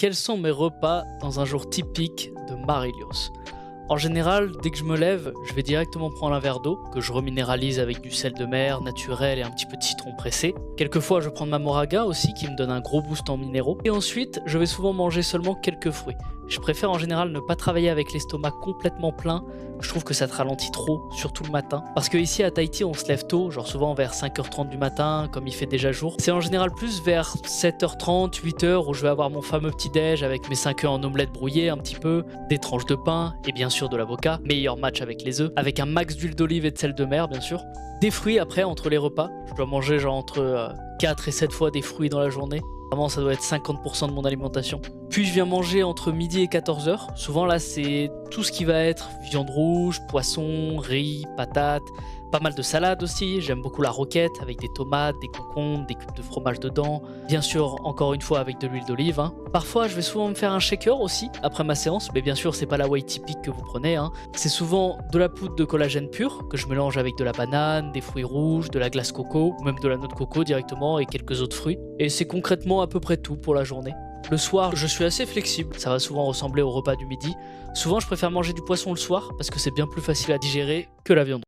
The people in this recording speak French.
Quels sont mes repas dans un jour typique de Marilios? En général, dès que je me lève, je vais directement prendre un verre d'eau, que je reminéralise avec du sel de mer naturel et un petit peu de citron pressé. Quelquefois, je prends de ma moraga aussi, qui me donne un gros boost en minéraux. Et ensuite, je vais souvent manger seulement quelques fruits. Je préfère en général ne pas travailler avec l'estomac complètement plein. Je trouve que ça te ralentit trop, surtout le matin. Parce que ici à Tahiti, on se lève tôt, genre souvent vers 5h30 du matin, comme il fait déjà jour. C'est en général plus vers 7h30, 8h où je vais avoir mon fameux petit-déj avec mes 5 œufs en omelette brouillée un petit peu, des tranches de pain et bien sûr de l'avocat. Meilleur match avec les œufs, avec un max d'huile d'olive et de sel de mer bien sûr. Des fruits après entre les repas. Je dois manger genre entre 4 et 7 fois des fruits dans la journée. Vraiment, ça doit être 50% de mon alimentation. Puis je viens manger entre midi et 14h. Souvent là, c'est tout ce qui va être viande rouge, poisson, riz, patates, pas mal de salade aussi. J'aime beaucoup la roquette avec des tomates, des concombres, des cubes de fromage dedans. Bien sûr, encore une fois avec de l'huile d'olive. Parfois, je vais souvent me faire un shaker aussi après ma séance. Mais bien sûr, c'est pas la whey typique que vous prenez. C'est souvent de la poudre de collagène pur que je mélange avec de la banane, des fruits rouges, de la glace coco, ou même de la noix de coco directement et quelques autres fruits. Et c'est concrètement à peu près tout pour la journée. Le soir, je suis assez flexible, ça va souvent ressembler au repas du midi. Souvent, je préfère manger du poisson le soir parce que c'est bien plus facile à digérer que la viande.